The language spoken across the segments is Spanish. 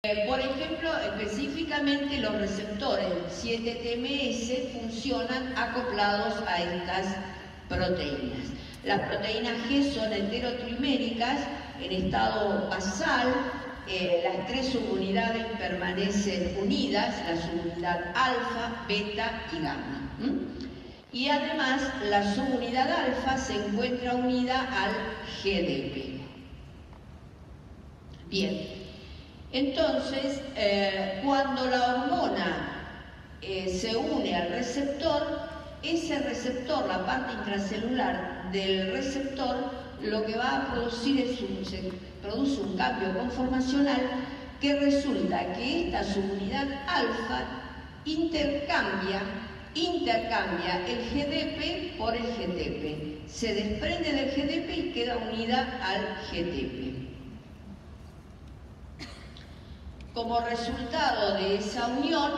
Por ejemplo, específicamente los receptores 7-TMS funcionan acoplados a estas proteínas. Las proteínas G son heterotriméricas en estado basal. Las tres subunidades permanecen unidas, la subunidad alfa, beta y gamma. Y además la subunidad alfa se encuentra unida al GDP. Bien. Entonces, cuando la hormona se une al receptor, ese receptor, la parte intracelular del receptor, lo que va a producir es se produce un cambio conformacional que resulta que esta subunidad alfa intercambia el GDP por el GTP. Se desprende del GDP y queda unida al GTP. Como resultado de esa unión,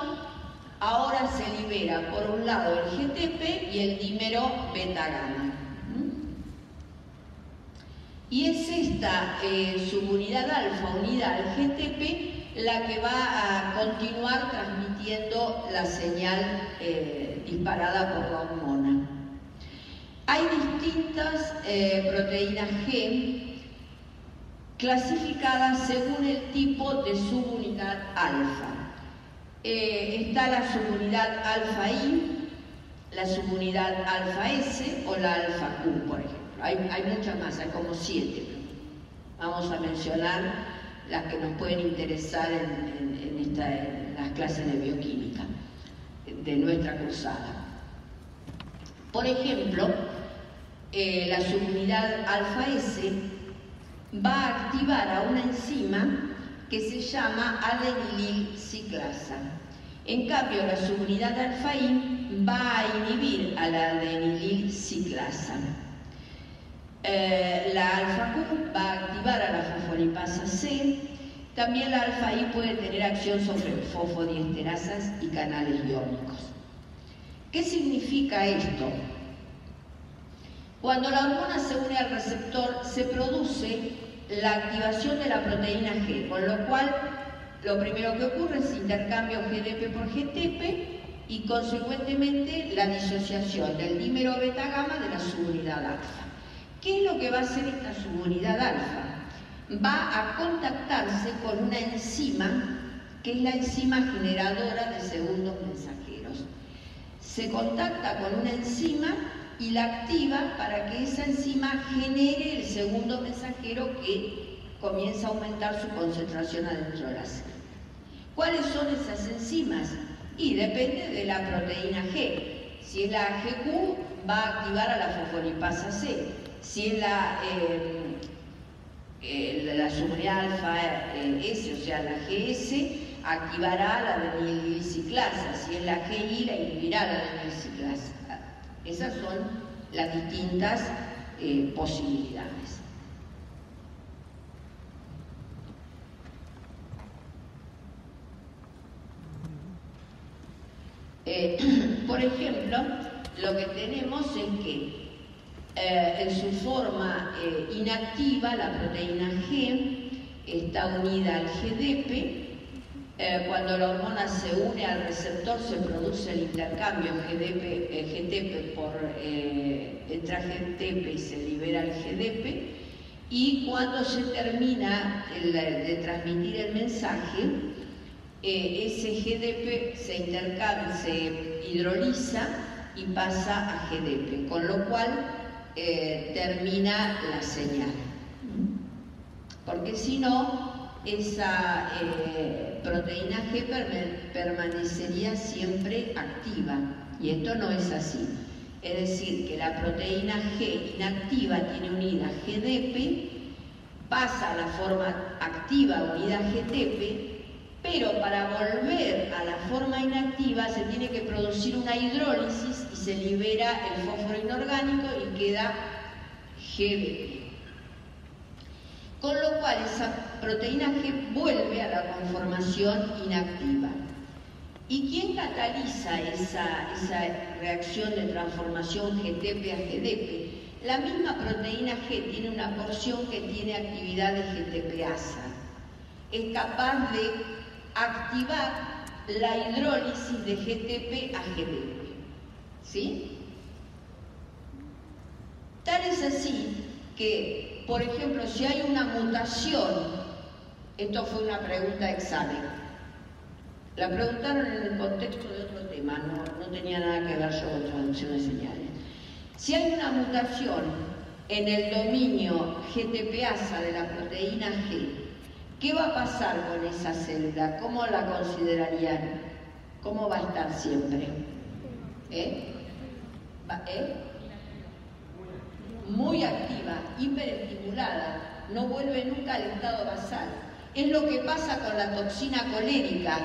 ahora se libera por un lado el GTP y el dímero beta-gamma. Y es esta subunidad alfa unida al GTP la que va a continuar transmitiendo la señal disparada por la hormona. Hay distintas proteínas G clasificadas según el tipo de subunidad alfa. Está la subunidad alfa I, la subunidad alfa S o la alfa Q, por ejemplo. Hay muchas más, hay como 7. Vamos a mencionar las que nos pueden interesar en las clases de bioquímica de nuestra cursada. Por ejemplo, la subunidad alfa S va a activar a una enzima que se llama adenilil ciclasa. En cambio, la subunidad alfa I va a inhibir a la adenilil ciclasa. La alfa Q va a activar a la fosfolipasa C. También la alfa I puede tener acción sobre fosfodiesterasas y canales iónicos. ¿Qué significa esto? Cuando la hormona se une al receptor, se produce la activación de la proteína G, con lo cual lo primero que ocurre es intercambio GDP por GTP y consecuentemente la disociación del dímero beta-gamma de la subunidad alfa. ¿Qué es lo que va a hacer esta subunidad alfa? Va a contactarse con una enzima, que es la enzima generadora de segundos mensajeros. Se contacta con una enzima y la activa para que esa enzima genere el segundo mensajero que comienza a aumentar su concentración adentro de la célula. ¿Cuáles son esas enzimas? Y depende de la proteína G. Si es la GQ, va a activar a la fosfolipasa C. Si es la subunidad alfa S, o sea, la GS, activará la adenilil ciclasa. Si es la GI, la inhibirá la adenilil ciclasa. Esas son las distintas posibilidades. Por ejemplo, lo que tenemos es que en su forma inactiva, la proteína G está unida al GDP. Cuando la hormona se une al receptor se produce el intercambio GTP por entra GTP y se libera el GDP, y cuando se termina de transmitir el mensaje, ese GDP se hidroliza y pasa a GDP, con lo cual termina la señal, porque si no, esa proteína G permanecería siempre activa, y esto no es así. Es decir, que la proteína G inactiva tiene unida GDP, pasa a la forma activa unida GTP, pero para volver a la forma inactiva se tiene que producir una hidrólisis y se libera el fósforo inorgánico y queda GDP. Con lo cual esa proteína G vuelve a la conformación inactiva. ¿Y quién cataliza esa reacción de transformación GTP a GDP? La misma proteína G tiene una porción que tiene actividad de GTPasa. es capaz de activar la hidrólisis de GTP a GDP. ¿Sí? Tal es así que, por ejemplo, si hay una mutación, esto fue una pregunta de examen, la preguntaron en el contexto de otro tema, no tenía nada que ver yo con traducción de señales. Si hay una mutación en el dominio GTPasa de la proteína G, ¿qué va a pasar con esa célula? ¿Cómo la considerarían? ¿Cómo va a estar siempre? Muy activa, hiperestimulada, no vuelve nunca al estado basal. Es lo que pasa con la toxina colérica.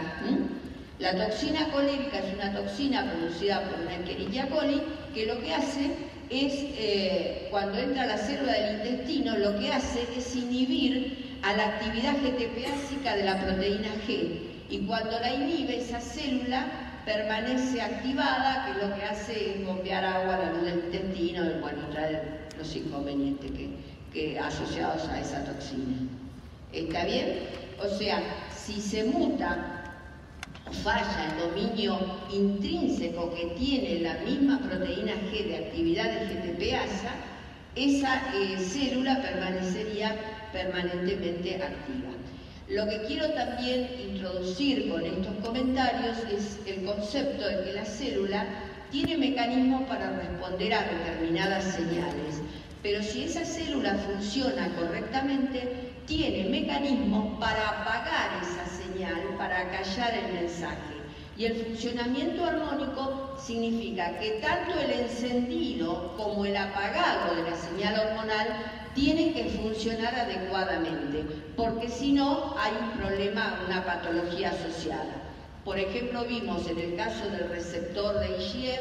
La toxina colérica es una toxina producida por una Escherichia coli que lo que hace es, cuando entra a la célula del intestino, lo que hace es inhibir a la actividad GTPásica de la proteína G. Y cuando la inhibe, esa célula permanece activada, que lo que hace es bombear agua a la luz del intestino y bueno, traer los inconvenientes que asociados a esa toxina. ¿Está bien? O sea, si se muta o falla el dominio intrínseco que tiene la misma proteína G de actividad de GTPasa, esa célula permanecería permanentemente activa. Lo que quiero también introducir con estos comentarios es el concepto de que la célula tiene mecanismos para responder a determinadas señales, pero si esa célula funciona correctamente, tiene mecanismos para apagar esa señal, para callar el mensaje. Y el funcionamiento armónico significa que tanto el encendido como el apagado de la señal hormonal tienen que funcionar adecuadamente, porque si no hay un problema, una patología asociada. Por ejemplo, vimos en el caso del receptor de IGF,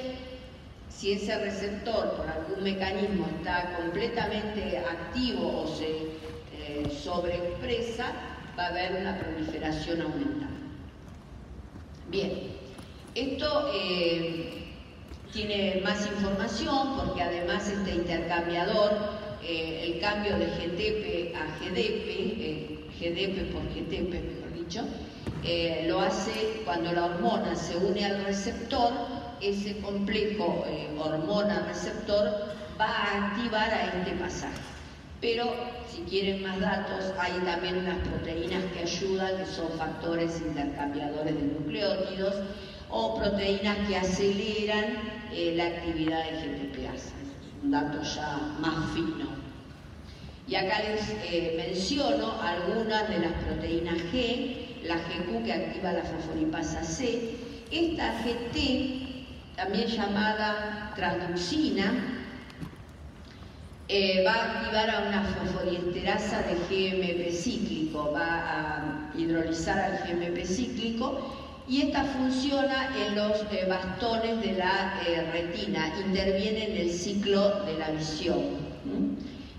si ese receptor por algún mecanismo está completamente activo o se sobreexpresa, va a haber una proliferación aumentada. Bien, esto tiene más información porque además este intercambiador, el cambio de GTP a GDP, GDP por GTP mejor dicho, lo hace cuando la hormona se une al receptor. Ese complejo hormona-receptor va a activar a este pasaje. Pero si quieren más datos, hay también unas proteínas que ayudan, que son factores intercambiadores de nucleótidos, o proteínas que aceleran la actividad de GTPasa. Es un dato ya más fino. Y acá les menciono algunas de las proteínas G, la GQ que activa la fosfolipasa C, esta GT, también llamada transducina, va a activar a una fosfodiesterasa de GMP cíclico, va a hidrolizar al GMP cíclico y esta funciona en los bastones de la retina, interviene en el ciclo de la visión.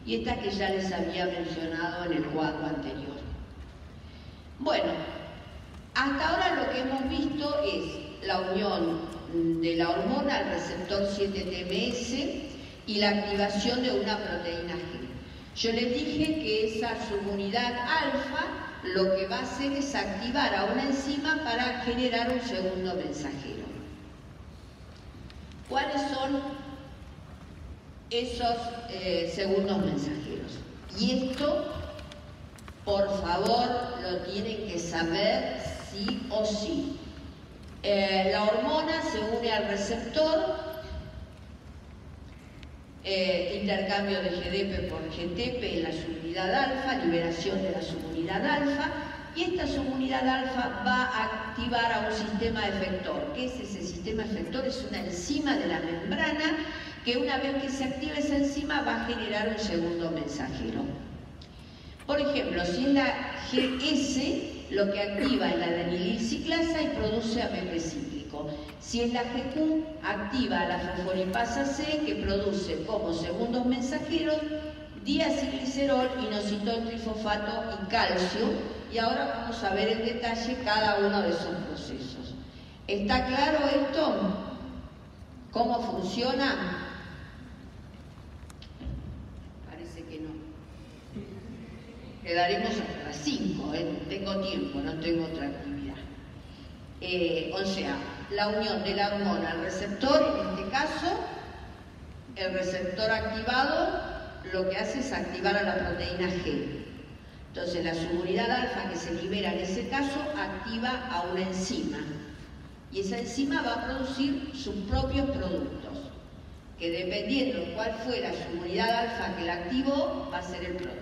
Y esta que ya les había mencionado en el cuadro anterior. Bueno, hasta ahora lo que hemos visto es la unión de la hormona al receptor 7-TMS y la activación de una proteína G. Yo les dije que esa subunidad alfa lo que va a hacer es activar a una enzima para generar un segundo mensajero. ¿Cuáles son esos segundos mensajeros? Y esto, por favor, lo tienen que saber sí o sí. La hormona se une al receptor, intercambio de GDP por GTP en la subunidad alfa, liberación de la subunidad alfa, y esta subunidad alfa va a activar a un sistema efector. ¿Qué es ese sistema efector? Es una enzima de la membrana que una vez que se activa esa enzima va a generar un segundo mensajero. Por ejemplo, si es la GS, lo que activa es la adenililciclasa y produce AMP cíclico. Si es la GQ, activa la fosfolipasa C, que produce como segundos mensajeros diacilglicerol, inositol trifosfato y calcio. Y ahora vamos a ver en detalle cada uno de esos procesos. ¿Está claro esto? ¿Cómo funciona? Parece que no. Quedaremos atrás. las 5, tengo tiempo, no tengo otra actividad. O sea, la unión de la hormona al receptor, en este caso, el receptor activado lo que hace es activar a la proteína G. Entonces la subunidad alfa que se libera en ese caso activa a una enzima. Y esa enzima va a producir sus propios productos, que dependiendo de cuál fue la subunidad alfa que la activó, va a ser el producto.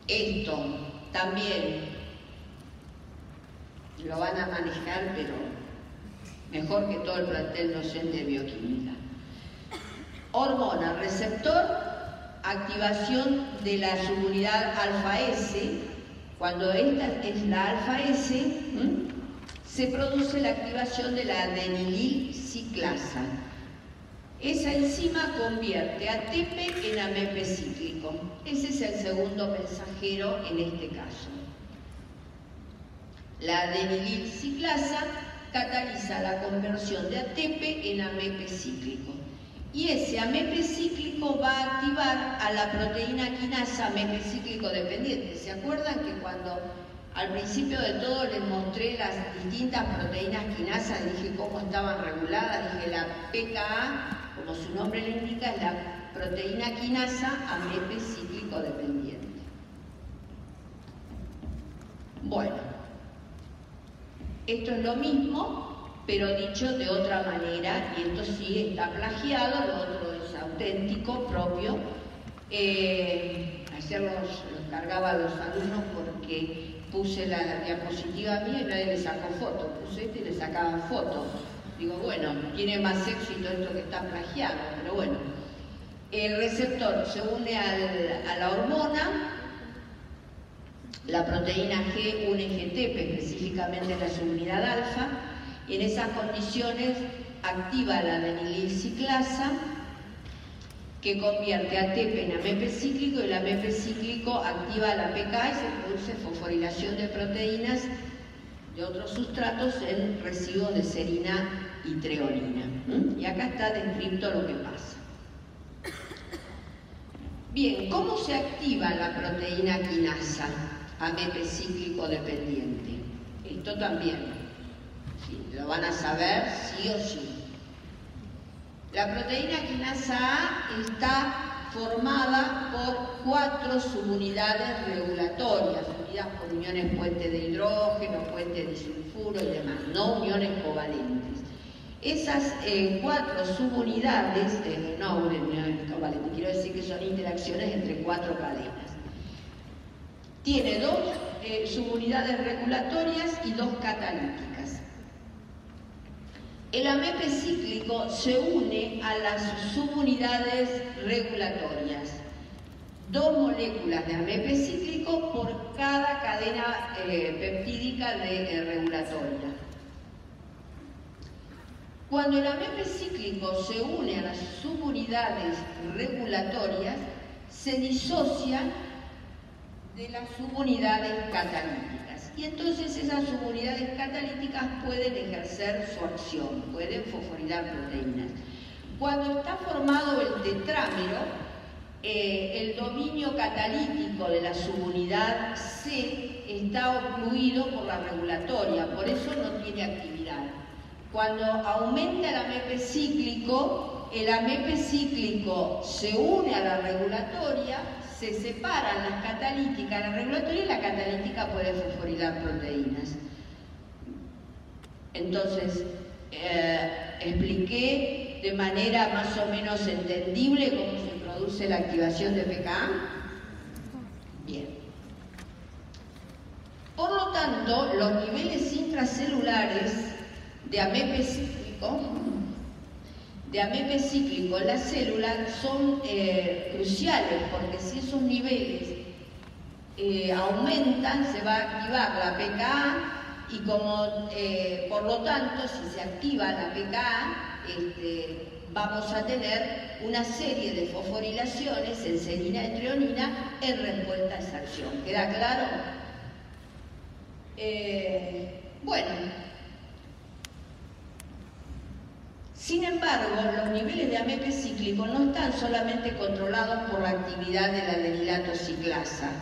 Esto también lo van a manejar, pero mejor que todo el plantel docente de bioquímica. Hormona, receptor, activación de la subunidad alfa-S. Cuando esta es la alfa-S, se produce la activación de la adenilil ciclasa. Esa enzima convierte ATP en AMP cíclico. Ese es el segundo mensajero en este caso. La adenilil ciclasa cataliza la conversión de ATP en AMP cíclico. Y ese AMP cíclico va a activar a la proteína quinasa AMP cíclico dependiente. ¿Se acuerdan que cuando al principio de todo les mostré las distintas proteínas quinasas, dije cómo estaban reguladas? Dije la PKA, como su nombre le indica, es la proteína quinasa AMP cíclico dependiente. Bueno, esto es lo mismo, pero dicho de otra manera, y esto sí está plagiado, lo otro es auténtico, propio. Ayer los cargaba a los alumnos porque puse la diapositiva mía y nadie le sacó foto, puse y le sacaban fotos. Digo, bueno, tiene más éxito esto que está plagiado, pero bueno. El receptor se une a la hormona, la proteína G une GTP, específicamente la subunidad alfa, y en esas condiciones activa la adenilil ciclasa, que convierte ATP en AMP cíclico, y el AMP cíclico activa la PKA y se produce fosforilación de proteínas de otros sustratos en residuos de serina y treonina. Y acá está descrito lo que pasa. Bien, ¿cómo se activa la proteína quinasa AMP cíclico dependiente? Esto también, ¿sí? Lo van a saber sí o sí. La proteína quinasa A está formada por 4 subunidades regulatorias, unidas por uniones puente de hidrógeno, puente de sulfuro y demás, no uniones covalentes. Esas 4 subunidades, no uniones covalentes, quiero decir que son interacciones entre 4 cadenas. Tiene 2 subunidades regulatorias y 2 catalíticas. El AMP cíclico se une a las subunidades regulatorias. 2 moléculas de AMP cíclico por cada cadena peptídica regulatoria. Cuando el AMP cíclico se une a las subunidades regulatorias, se disocia de las subunidades catalíticas. Y entonces esas subunidades catalíticas pueden ejercer su acción, pueden fosforilar proteínas. Cuando está formado el tetrámero, el dominio catalítico de la subunidad C está ocluido por la regulatoria, por eso no tiene actividad. Cuando aumenta el AMP cíclico se une a la regulatoria, se separan las catalíticas de la regulatoria y la catalítica puede fosforilar proteínas. Entonces, expliqué de manera más o menos entendible cómo se produce la activación de PKA. Bien. Por lo tanto, los niveles intracelulares de AMP cíclico en la célula son cruciales, porque si esos niveles aumentan, se va a activar la PKA y como por lo tanto, si se activa la PKA, vamos a tener una serie de fosforilaciones en serina y treonina en respuesta a esa acción. ¿Queda claro? Bueno. Sin embargo, los niveles de AMP cíclico no están solamente controlados por la actividad de la adenilato ciclasa.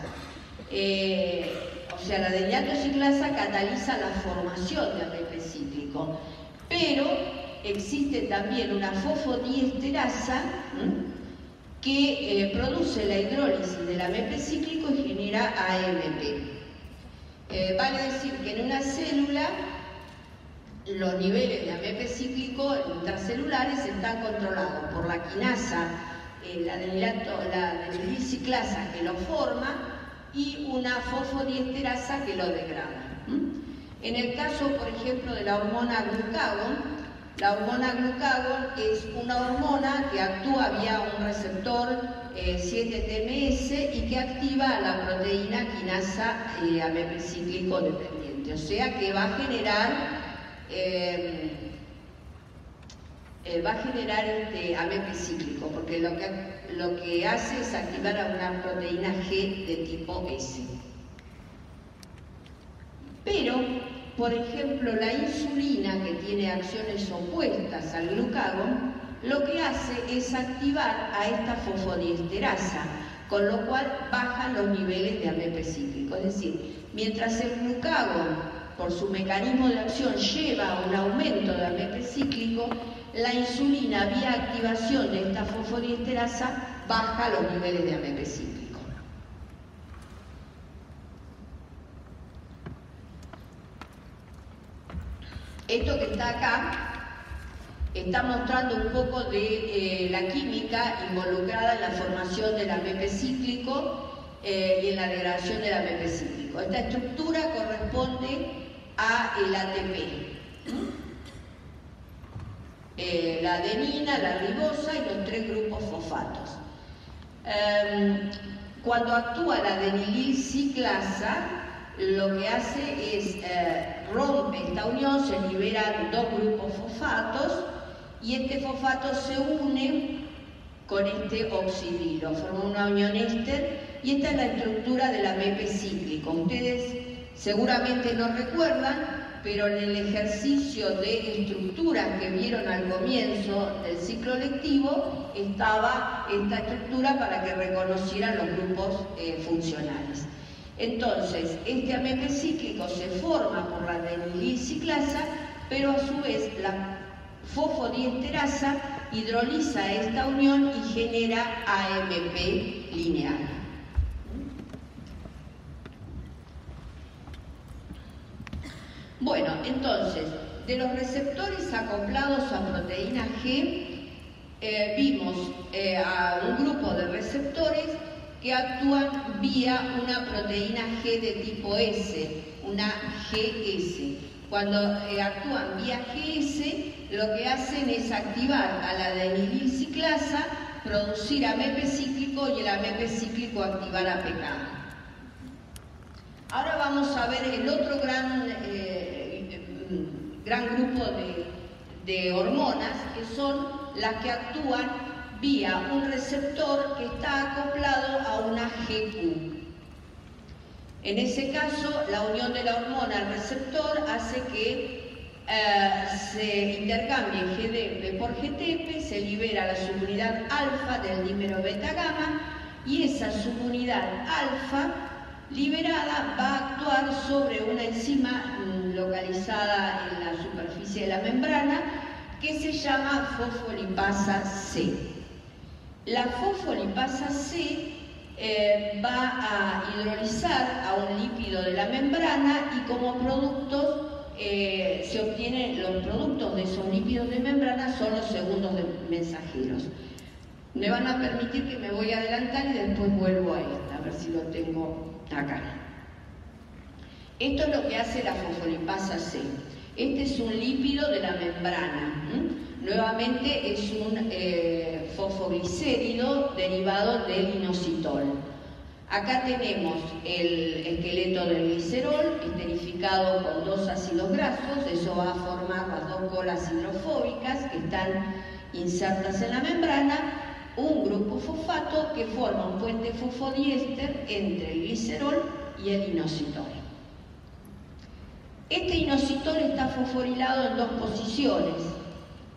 O sea, la adenilato ciclasa cataliza la formación de AMP cíclico, pero existe también una fosfodiesterasa que produce la hidrólisis del AMP cíclico y genera AMP. Vale decir que en una célula los niveles de AMP cíclico intracelulares están controlados por la quinasa, la adenilciclasa que lo forma y una fosfodiesterasa que lo degrada. En el caso, por ejemplo, de la hormona glucagón, la hormona glucagón es una hormona que actúa vía un receptor 7-TMS y que activa a la proteína quinasa AMP cíclico dependiente, o sea que va a generar AMP cíclico, porque lo que hace es activar a una proteína G de tipo S. Pero, por ejemplo, la insulina, que tiene acciones opuestas al glucagón, lo que hace es activar a esta fosfodiesterasa, con lo cual bajan los niveles de AMP cíclico. Es decir, mientras el glucagón, por su mecanismo de acción, lleva a un aumento de AMP cíclico, la insulina, vía activación de esta fosfodiesterasa, baja los niveles de AMP cíclico. Esto que está acá está mostrando un poco de la química involucrada en la formación del AMP cíclico y en la degradación del AMP cíclico. Esta estructura corresponde a el ATP. La adenina, la ribosa y los 3 grupos fosfatos. Cuando actúa la adenilciclasa, lo que hace es rompe esta unión, se liberan 2 grupos fosfatos y este fosfato se une con este oxidilo, forma una unión éster y esta es la estructura del AMP cíclico. Ustedes seguramente no recuerdan, pero en el ejercicio de estructuras que vieron al comienzo del ciclo lectivo estaba esta estructura para que reconocieran los grupos funcionales. Entonces, este AMP cíclico se forma por la adenilciclasa, pero a su vez la fosfodiesterasa hidroliza esta unión y genera AMP lineal. Bueno, entonces, de los receptores acoplados a proteína G, vimos a un grupo de receptores que actúan vía una proteína G de tipo S, una GS. Cuando actúan vía GS, lo que hacen es activar a la adenilciclasa, producir AMP cíclico y el AMP cíclico activar APK. Ahora vamos a ver el otro gran grupo de hormonas, que son las que actúan vía un receptor que está acoplado a una GQ. En ese caso, la unión de la hormona al receptor hace que se intercambie GDP por GTP, se libera la subunidad alfa del dímero beta-gamma y esa subunidad alfa liberada va a actuar sobre una enzima localizada en la superficie de la membrana que se llama fosfolipasa C. La fosfolipasa C va a hidrolizar a un lípido de la membrana y como productos se obtienen los productos de esos lípidos de membrana, son los segundos mensajeros. Me van a permitir que me voy a adelantar y después vuelvo a esta, a ver si lo tengo acá. Esto es lo que hace la fosfolipasa C. Este es un lípido de la membrana. Nuevamente es un fosfoglicérido derivado del inositol. Acá tenemos el esqueleto del glicerol esterificado con 2 ácidos grasos. Eso va a formar las 2 colas hidrofóbicas que están insertas en la membrana, un grupo fosfato que forma un puente fosfodiéster entre el glicerol y el inositol. Este inositol está fosforilado en 2 posiciones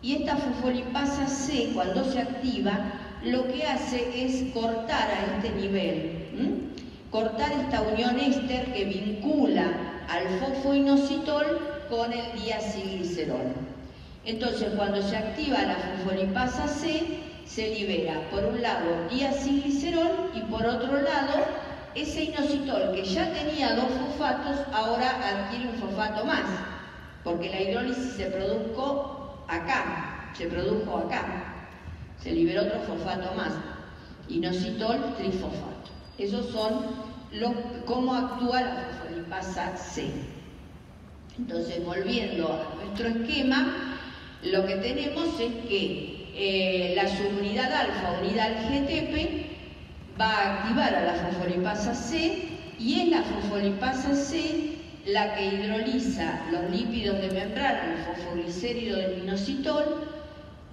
Y esta fosfolipasa C, cuando se activa, lo que hace es cortar a este nivel, cortar esta unión éster que vincula al fosfoinositol con el diacilglicerol. Entonces, cuando se activa la fosfolipasa C, se libera, por un lado, diacilglicerol y por otro lado, ese inositol que ya tenía 2 fosfatos, ahora adquiere un fosfato más, porque la hidrólisis se produjo acá, se liberó otro fosfato más, inositol trifosfato. Esos son cómo actúa la fosfolipasa C. Entonces, volviendo a nuestro esquema, lo que tenemos es que la subunidad alfa unida al GTP va a activar a la fosfolipasa C y es la fosfolipasa C la que hidroliza los lípidos de membrana, el fosfoglicérido del inositol,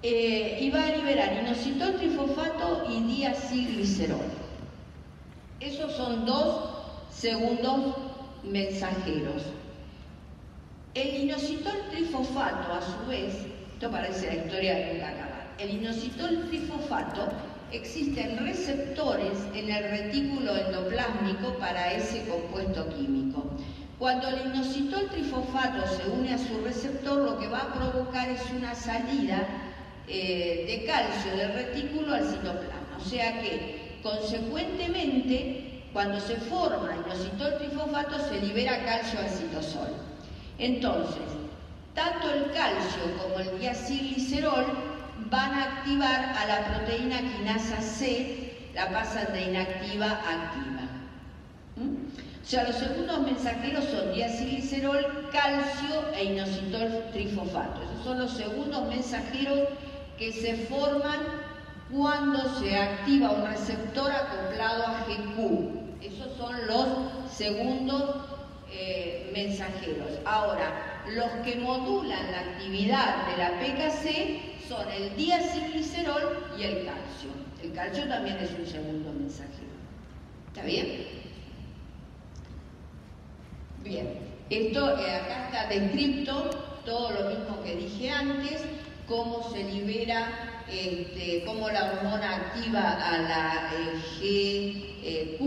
y va a liberar inositol trifosfato y diacilglicerol. Esos son 2 segundos mensajeros. El inositol trifosfato, a su vez, esto parece la historia de nunca acabar, el inositol trifosfato, existen receptores en el retículo endoplásmico para ese compuesto químico. Cuando el inositol trifosfato se une a su receptor, lo que va a provocar es una salida de calcio del retículo al citoplasma. O sea que, consecuentemente, cuando se forma inositol trifosfato, se libera calcio al citosol. Entonces, tanto el calcio como el diacilglicerol van a activar a la proteína quinasa C, la pasan de inactiva a activa. O sea, los segundos mensajeros son diacilglicerol, calcio e inositol trifosfato. Esos son los segundos mensajeros que se forman cuando se activa un receptor acoplado a GQ. Esos son los segundos mensajeros. Ahora, los que modulan la actividad de la PKC son el diacilglicerol y el calcio. El calcio también es un segundo mensajero. ¿Está bien? Bien. Esto acá está descrito todo lo mismo que dije antes, cómo se libera, cómo la hormona activa a la GQ.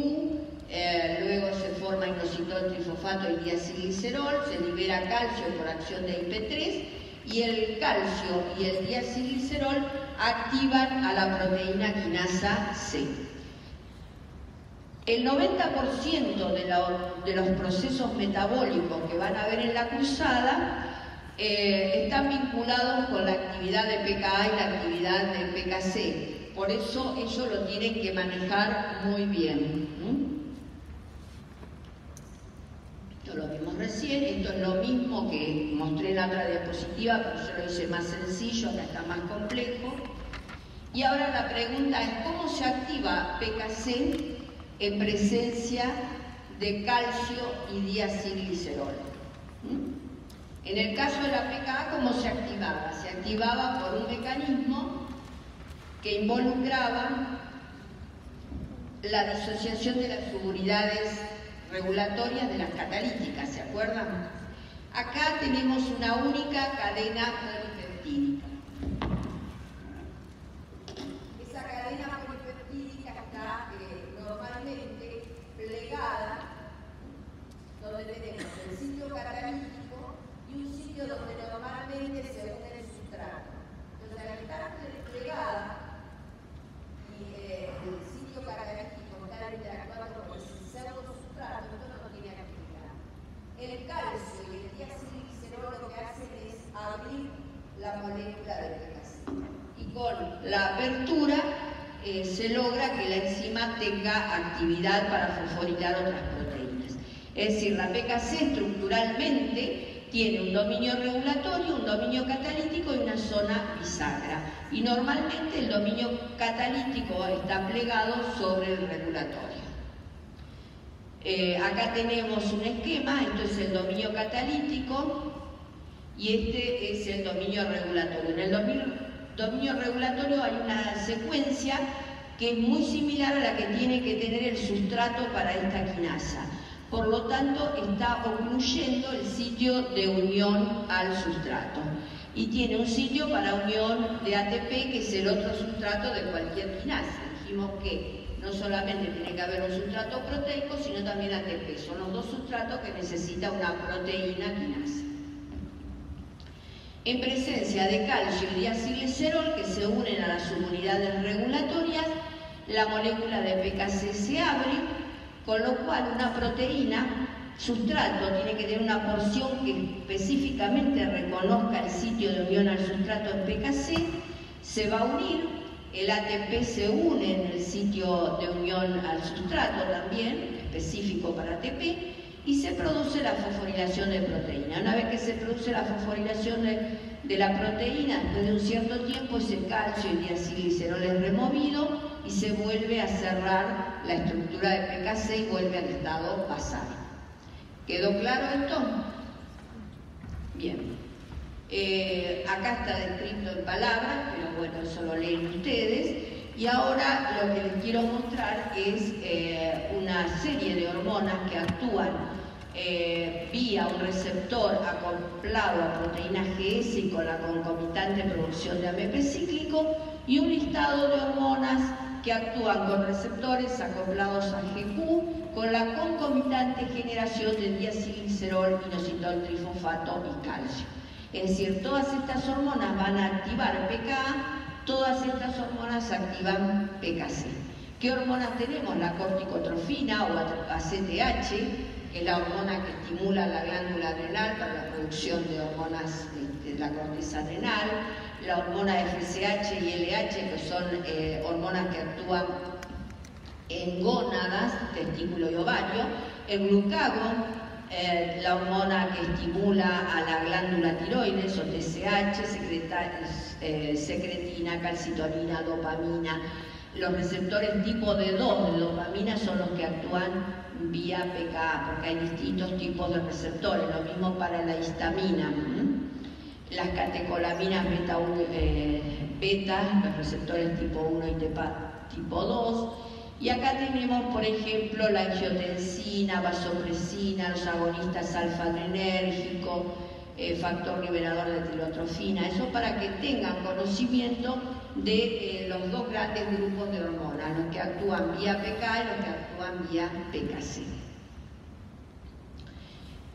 Luego se forma inositol trifosfato y diacilglicerol, se libera calcio por acción de IP3 y el calcio y el diacilglicerol activan a la proteína quinasa C. El 90% de los procesos metabólicos que van a haber en la cruzada están vinculados con la actividad de pKa y la actividad de pKc. Por eso ellos lo tienen que manejar muy bien. Lo vimos recién, esto es lo mismo que mostré en la otra diapositiva, pero yo lo hice más sencillo, acá está más complejo. Y ahora la pregunta es, ¿cómo se activa PKC en presencia de calcio y diacilglicerol? En el caso de la PKA, ¿cómo se activaba? Se activaba por un mecanismo que involucraba la disociación de las subunidades regulatorias de las catalíticas, ¿se acuerdan? Acá tenemos una única cadena polipeptídica. Esa cadena polipeptídica está normalmente plegada, donde tenemos el sitio catalítico y un sitio donde normalmente se une el sustrato. Entonces, al estar plegada y el sitio catalítico está interactuando con el pseudosustrato, esto no tiene actividad. El calcio y el diacilglicerol lo que hacen es abrir la molécula del PKC. Y con la apertura se logra que la enzima tenga actividad para fosforilar otras proteínas. Es decir, la PKC estructuralmente tiene un dominio regulatorio, un dominio catalítico y una zona bisagra. Y normalmente el dominio catalítico está plegado sobre el regulatorio. Acá tenemos un esquema, esto es el dominio catalítico y este es el dominio regulatorio. En el dominio regulatorio hay una secuencia que es muy similar a la que tiene que tener el sustrato para esta quinasa. Por lo tanto, está ocluyendo el sitio de unión al sustrato. y tiene un sitio para unión de ATP, que es el otro sustrato de cualquier quinasa. Dijimos que no solamente tiene que haber un sustrato proteico, sino también ATP. Son los dos sustratos que necesita una proteína quinasa. En presencia de calcio y diacilglicerol que se unen a las subunidades regulatorias, la molécula de PKC se abre, con lo cual una proteína sustrato tiene que tener una porción que específicamente reconozca el sitio de unión al sustrato en PKC, se va a unir, el ATP se une en el sitio de unión al sustrato también, específico para ATP, y se produce la fosforilación de proteína. Una vez que se produce la fosforilación de la proteína, después de un cierto tiempo, ese calcio y diacilglicerol es removido y se vuelve a cerrar la estructura de PKC y vuelve al estado basal. ¿Quedó claro esto? Bien. Acá está descrito en palabras, pero bueno, eso lo leen ustedes. Y ahora lo que les quiero mostrar es una serie de hormonas que actúan vía un receptor acoplado a proteína GS y con la concomitante producción de AMP cíclico, y un listado de hormonas que actúan con receptores acoplados a GQ con la concomitante generación de diacilglicerol, inositol trifosfato y calcio. Es decir, todas estas hormonas van a activar PKA. Todas estas hormonas activan PKC. ¿Qué hormonas tenemos? La corticotrofina o ACTH, que es la hormona que estimula la glándula adrenal para la producción de hormonas de la corteza adrenal, la hormona FSH y LH, que son hormonas que actúan en gónadas, testículo y ovario, el glucagón, la hormona que estimula a la glándula tiroides o TSH, secretina, calcitonina, dopamina. Los receptores tipo D2 de dopamina son los que actúan vía PKA, porque hay distintos tipos de receptores, lo mismo para la histamina. Las catecolaminas beta, los receptores tipo 1 y tipo 2. Y acá tenemos, por ejemplo, la angiotensina, vasopresina, los agonistas alfa-adrenérgico, factor liberador de tirotrofina. Eso para que tengan conocimiento de los dos grandes grupos de hormonas, los que actúan vía PK y los que actúan vía PKC.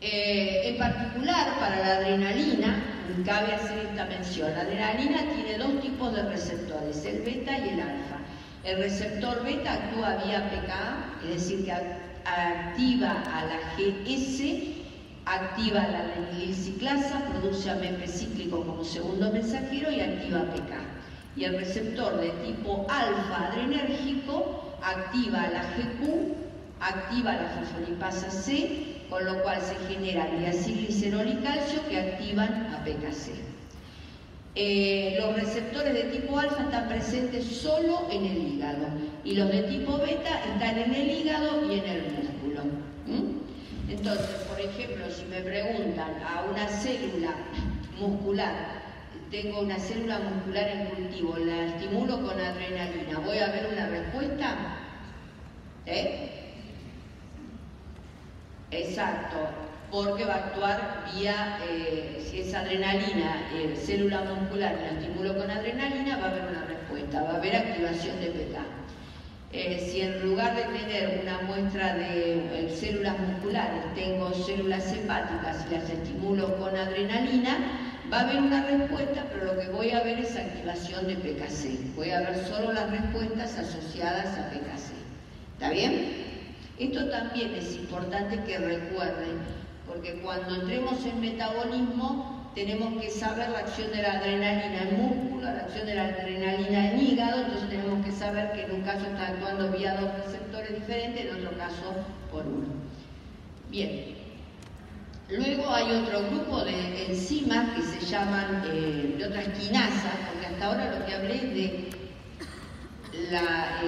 En particular, para la adrenalina, cabe hacer esta mención. La adrenalina tiene dos tipos de receptores, el beta y el alfa. El receptor beta actúa vía PKA, es decir, que activa a la GS, activa la adenilciclasa, produce AMP cíclico como segundo mensajero y activa PK. Y el receptor de tipo alfa adrenérgico activa la GQ, activa la fosfolipasa C, con lo cual se generan diacilglicerol y calcio que activan a PKC. Los receptores de tipo alfa están presentes solo en el hígado y los de tipo beta están en el hígado y en el músculo. Entonces, por ejemplo, si me preguntan a una célula muscular, tengo una célula muscular en cultivo, la estimulo con adrenalina, ¿voy a ver una respuesta? Exacto, porque va a actuar vía, si es adrenalina, célula muscular, la estimulo con adrenalina, va a haber una respuesta, va a haber activación de PK. Si en lugar de tener una muestra de células musculares, tengo células hepáticas y las estimulo con adrenalina, va a haber una respuesta, pero lo que voy a ver es activación de PKC. Voy a ver solo las respuestas asociadas a PKC. ¿Está bien? Esto también es importante que recuerden, porque cuando entremos en metabolismo tenemos que saber la acción de la adrenalina en músculo, la acción de la adrenalina en hígado, entonces tenemos que saber que en un caso está actuando vía dos receptores diferentes, en otro caso por uno. Bien. Luego hay otro grupo de enzimas que se llaman, de otras quinasas, porque hasta ahora lo que hablé es de la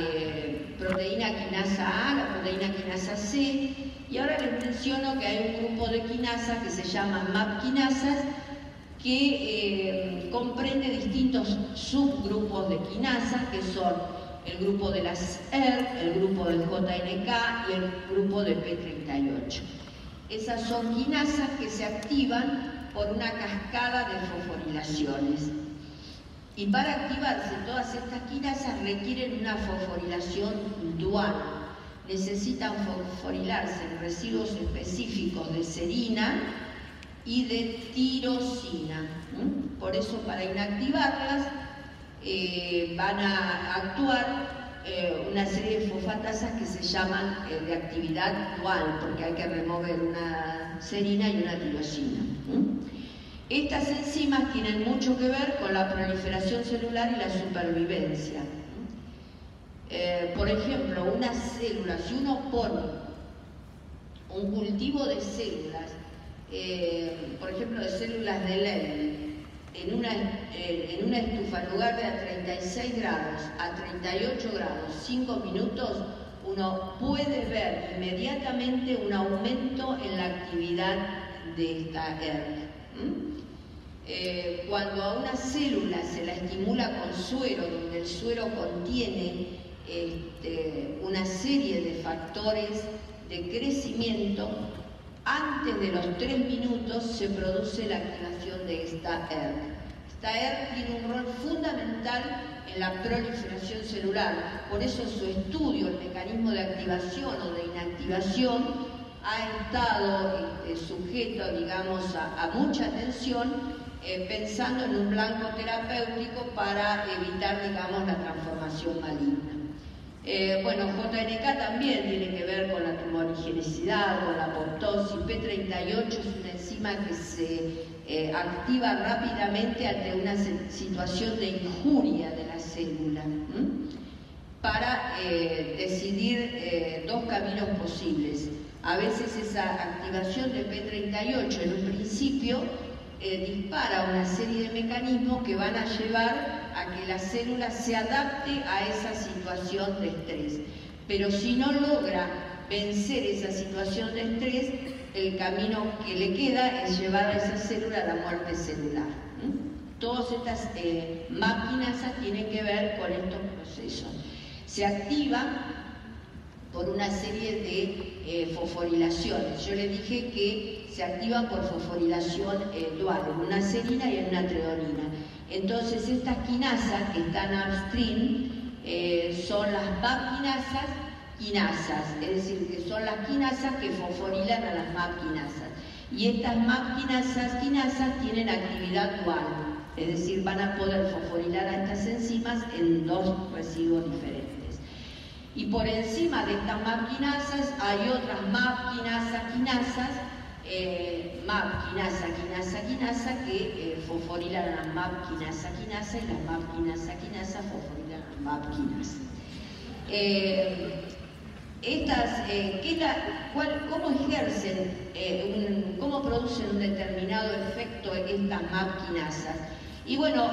proteína quinasa A, la proteína quinasa C, y ahora les menciono que hay un grupo de quinasas que se llaman MAP quinasas, que comprende distintos subgrupos de quinasas, que son el grupo de las ERK, el grupo del JNK y el grupo de P38. Esas son quinasas que se activan por una cascada de fosforilaciones. Y para activarse todas estas quinasas requieren una fosforilación dual. Necesitan fosforilarse en residuos específicos de serina y de tirosina. Por eso, para inactivarlas van a actuar una serie de fosfatasas que se llaman de actividad dual, porque hay que remover una serina y una tirosina. Estas enzimas tienen mucho que ver con la proliferación celular y la supervivencia. Por ejemplo, una célula, si uno pone un cultivo de células, por ejemplo de células de Leydig, en una estufa, en lugar de a 36 grados, a 38 grados, 5 minutos, uno puede ver inmediatamente un aumento en la actividad de esta ERK. Cuando a una célula se la estimula con suero, donde el suero contiene una serie de factores de crecimiento, antes de los 3 minutos se produce la activación de esta ERK. Esta ERK tiene un rol fundamental en la proliferación celular, por eso su estudio, el mecanismo de activación o de inactivación, ha estado sujeto, digamos, a mucha atención, pensando en un blanco terapéutico para evitar, digamos, la transformación maligna. Bueno, JNK también tiene que ver con la tumorigenicidad, con la apoptosis. P38 es una enzima que se activa rápidamente ante una situación de injuria de la célula, para decidir dos caminos posibles. A veces esa activación de P38 en un principio dispara una serie de mecanismos que van a llevar a que la célula se adapte a esa situación de estrés. Pero si no logra vencer esa situación de estrés, el camino que le queda es llevar a esa célula a la muerte celular. Todas estas máquinas tienen que ver con estos procesos. Se activa por una serie de fosforilaciones. Yo les dije que se activan por fosforilación dual, en una serina y en una treonina. Entonces estas quinasas que están upstream son las MAP quinasas, es decir, que son las quinasas que fosforilan a las MAP quinasas. Y estas MAP quinasas tienen actividad dual, es decir, van a poder fosforilar a estas enzimas en dos residuos diferentes. Y por encima de estas MAP quinasas hay otras MAP quinasas, que fosforilan a las MAP quinasa y las MAP quinasa fosforilan a las MAP quinasa. ¿Cómo ejercen, cómo producen un determinado efecto estas MAP quinasas? Y bueno,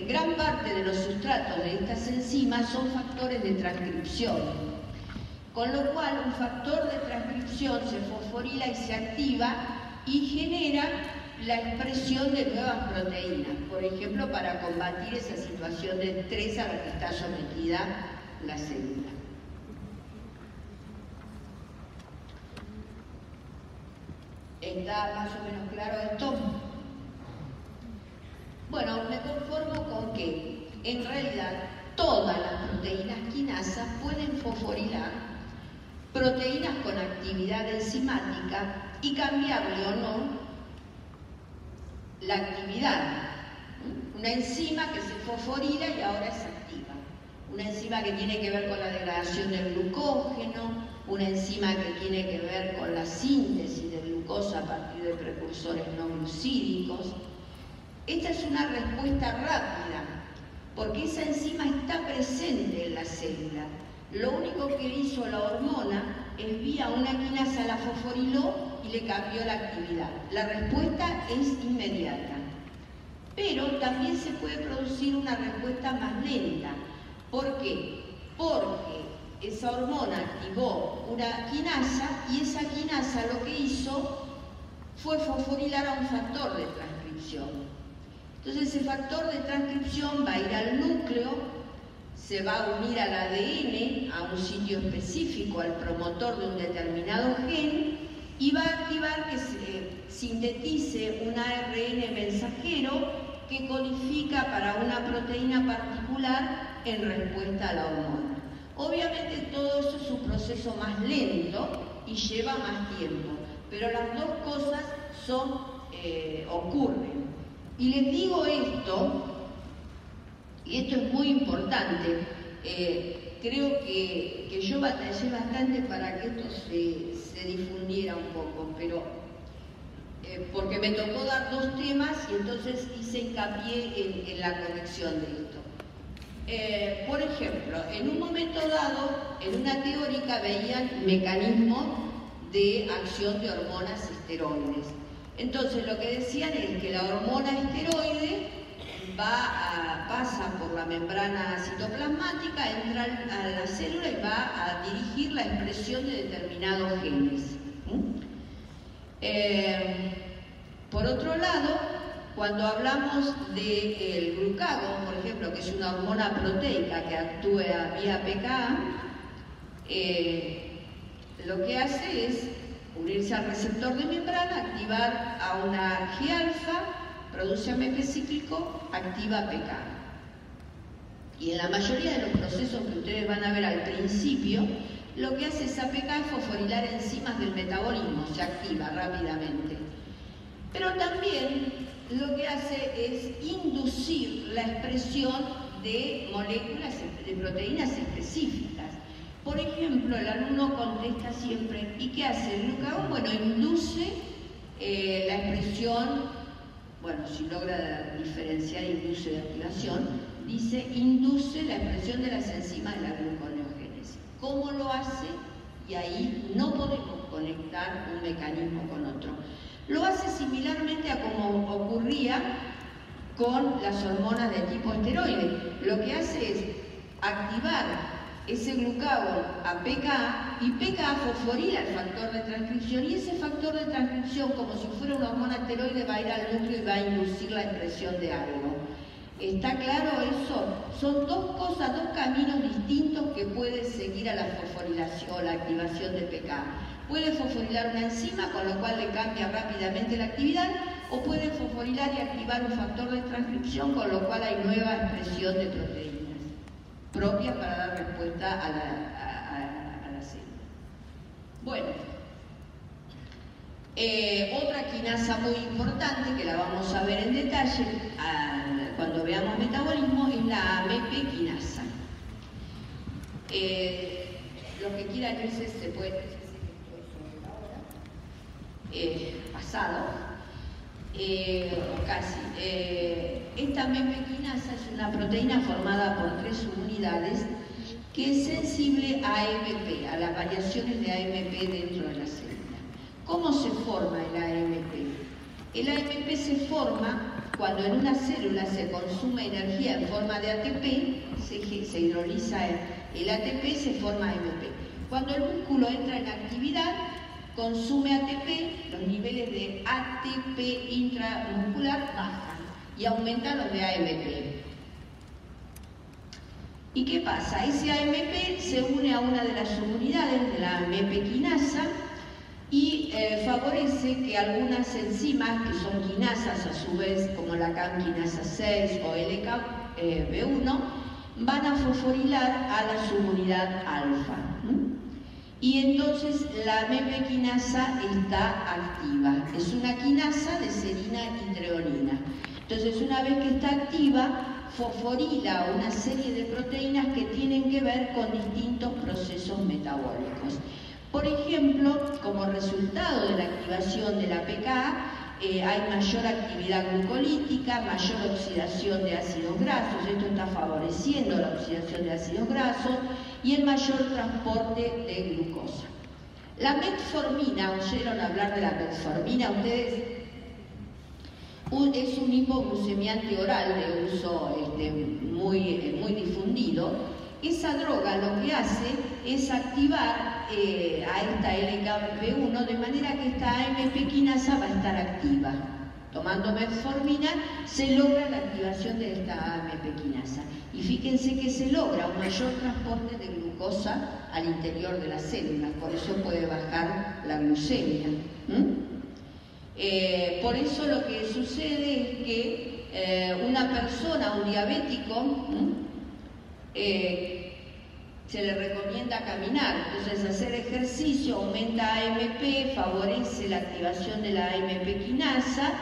gran parte de los sustratos de estas enzimas son factores de transcripción. Con lo cual, un factor de transcripción se fosforila y se activa y genera la expresión de nuevas proteínas, por ejemplo, para combatir esa situación de estrés a la que está sometida la célula. ¿Está más o menos claro esto? Bueno, me conformo con que, en realidad, todas las proteínas quinasas pueden fosforilar proteínas con actividad enzimática y cambiable o no la actividad. Una enzima que se fosforila y ahora es activa. Una enzima que tiene que ver con la degradación del glucógeno, una enzima que tiene que ver con la síntesis de glucosa a partir de precursores no glucídicos. Esta es una respuesta rápida, porque esa enzima está presente en la célula. Lo único que hizo la hormona es vía una quinasa la fosforiló y le cambió la actividad. La respuesta es inmediata. Pero también se puede producir una respuesta más lenta. ¿Por qué? Porque esa hormona activó una quinasa y esa quinasa lo que hizo fue fosforilar a un factor de transcripción. Entonces ese factor de transcripción va a ir al núcleo, se va a unir al ADN, a un sitio específico, al promotor de un determinado gen, y va a activar que sintetice un ARN mensajero que codifica para una proteína particular en respuesta a la hormona. Obviamente todo eso es un proceso más lento y lleva más tiempo, pero las dos cosas ocurren. Y les digo esto, y esto es muy importante, creo que yo batallé bastante para que esto se difundiera un poco, pero porque me tocó dar dos temas y entonces hice hincapié en la conexión de esto. Por ejemplo, en un momento dado, en una teórica veían mecanismos de acción de hormonas esteroides. Entonces lo que decían es que la hormona esteroide pasa por la membrana citoplasmática, entra a la célula y va a dirigir la expresión de determinados genes. Por otro lado, cuando hablamos del glucagón, por ejemplo, que es una hormona proteica que actúa vía PKA, lo que hace es unirse al receptor de membrana, activar a una G-alfa, produce AMP cíclico, activa PKA. Y en la mayoría de los procesos que ustedes van a ver al principio, lo que hace esa PKA es fosforilar enzimas del metabolismo, se activa rápidamente. Pero también lo que hace es inducir la expresión de moléculas, de proteínas específicas. Por ejemplo, el alumno contesta siempre, ¿y qué hace el glucagón? Bueno, induce la expresión, bueno, si logra diferenciar induce de activación, dice induce la expresión de las enzimas de la gluconeogénesis. ¿Cómo lo hace? Y ahí no podemos conectar un mecanismo con otro. Lo hace similarmente a como ocurría con las hormonas de tipo esteroide. Lo que hace es activar ese glucagón a PKA y PKA fosforila el factor de transcripción y ese factor de transcripción, como si fuera una hormona esteroide, va a ir al núcleo y va a inducir la expresión de algo. ¿Está claro eso? Son dos cosas, dos caminos distintos que puede seguir a la fosforilación o la activación de PKA. Puede fosforilar una enzima, con lo cual le cambia rápidamente la actividad, o puede fosforilar y activar un factor de transcripción, con lo cual hay nueva expresión de proteínas propias para dar respuesta a la célula. Bueno, otra quinasa muy importante, que la vamos a ver en detalle cuando veamos metabolismo, es la AMP quinasa. Los que quieran irse se pueden... pasado, casi. Esta AMP quinasa es una proteína formada por 3 subunidades que es sensible a AMP, a las variaciones de AMP dentro de la célula. ¿Cómo se forma el AMP? El AMP se forma cuando en una célula se consume energía en forma de ATP, se hidroliza el ATP, se forma AMP. Cuando el músculo entra en actividad, consume ATP, los niveles de ATP intramuscular bajan y aumentan los de AMP. ¿Y qué pasa? Ese AMP se une a una de las subunidades de la AMP quinasa y favorece que algunas enzimas, que son quinasas a su vez, como la CAM quinasa 6 o LKB1, van a fosforilar a la subunidad alfa. Y entonces la AMP quinasa está activa. Es una quinasa de serina y treonina. Entonces, una vez que está activa, fosforila una serie de proteínas que tienen que ver con distintos procesos metabólicos. Por ejemplo, como resultado de la activación de la PKA, hay mayor actividad glucolítica, mayor oxidación de ácidos grasos, esto está favoreciendo la oxidación de ácidos grasos y el mayor transporte de glucosa. La metformina, ¿oyeron hablar de la metformina ustedes? Es un hipoglucemiante oral de uso muy difundido. Esa droga lo que hace es activar a esta LKB1 de manera que esta AMP quinasa va a estar activa. Tomando metformina se logra la activación de esta AMP quinasa. Y fíjense que se logra un mayor transporte de glucosa al interior de las células, por eso puede bajar la glucemia. Por eso lo que sucede es que una persona, un diabético, se le recomienda caminar, entonces hacer ejercicio aumenta AMP, favorece la activación de la AMP quinasa,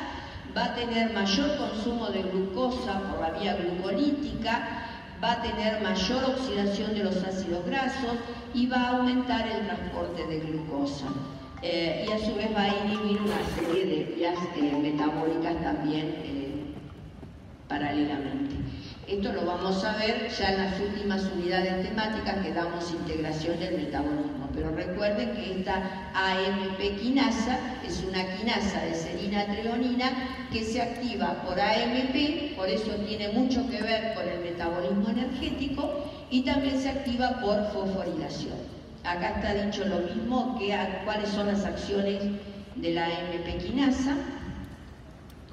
va a tener mayor consumo de glucosa por la vía glucolítica, va a tener mayor oxidación de los ácidos grasos y va a aumentar el transporte de glucosa. Y a su vez va a inhibir una serie de vías metabólicas también paralelamente. Esto lo vamos a ver ya en las últimas unidades temáticas que damos integración del metabolismo. Pero recuerden que esta AMP quinasa es una quinasa de serina treonina que se activa por AMP, por eso tiene mucho que ver con el metabolismo energético, y también se activa por fosforilación. Acá está dicho lo mismo que cuáles son las acciones de la AMP quinasa.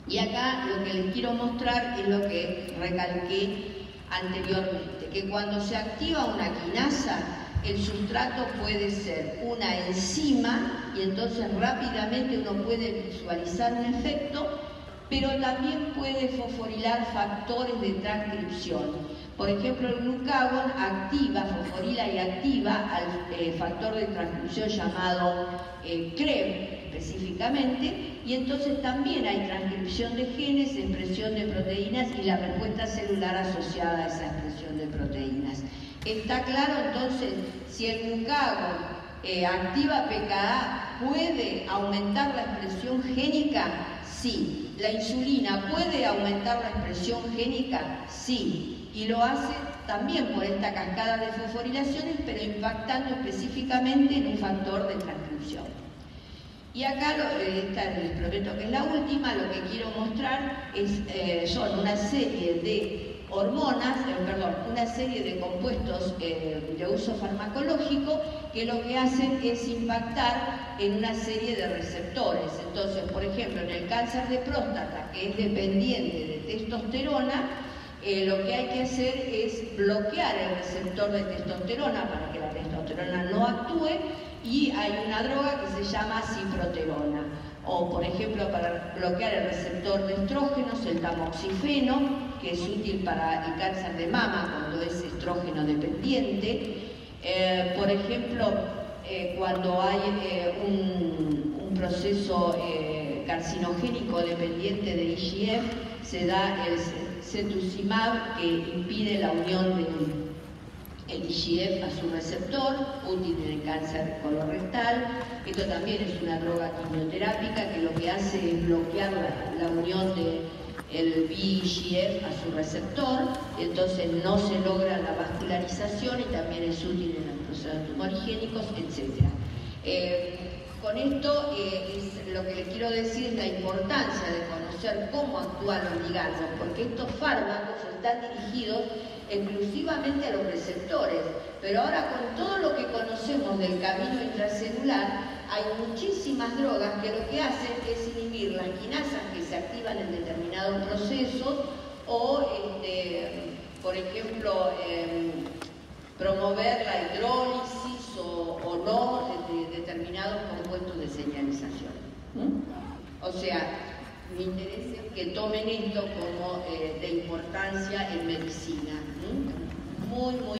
Y acá lo que les quiero mostrar es lo que recalqué anteriormente, que cuando se activa una quinasa, el sustrato puede ser una enzima y entonces rápidamente uno puede visualizar un efecto, pero también puede fosforilar factores de transcripción. Por ejemplo, el glucagón fosforila y activa al factor de transcripción llamado CREB específicamente, y entonces también hay transcripción de genes, expresión de proteínas y la respuesta celular asociada a esa expresión de proteínas. ¿Está claro entonces si el glucagón activa pKa puede aumentar la expresión génica? Sí. ¿La insulina puede aumentar la expresión génica? Sí. Y lo hace también por esta cascada de fosforilaciones, pero impactando específicamente en un factor de transcripción. Y acá, les prometo que es la última, lo que quiero mostrar son una serie de hormonas, una serie de compuestos de uso farmacológico que lo que hacen es impactar en una serie de receptores. Entonces, por ejemplo, en el cáncer de próstata, que es dependiente de testosterona, lo que hay que hacer es bloquear el receptor de testosterona para que la testosterona no actúe, y hay una droga que se llama ciproterona. O, por ejemplo, para bloquear el receptor de estrógenos, el tamoxifeno, que es útil para el cáncer de mama cuando es estrógeno dependiente. Por ejemplo, cuando hay un proceso carcinogénico dependiente de IGF, se da el cetuximab, que impide la unión del IGF a su receptor, útil en el cáncer colorectal. Esto también es una droga quimioterápica que lo que hace es bloquear la unión del VEGF a su receptor, y entonces no se logra la vascularización, y también es útil en los procesos tumorigénicos, etc. Con esto lo que les quiero decir es la importancia de conocer cómo actúan los ligandos, porque estos fármacos están dirigidos exclusivamente a los receptores, pero ahora con todo lo que conocemos del camino intracelular, hay muchísimas drogas que lo que hacen es inhibir las quinasas que se activan en determinados procesos, o, por ejemplo, promover la hidrólisis o no de determinados compuestos de señalización. O sea, me interesa que tomen esto como de importancia en medicina. Muy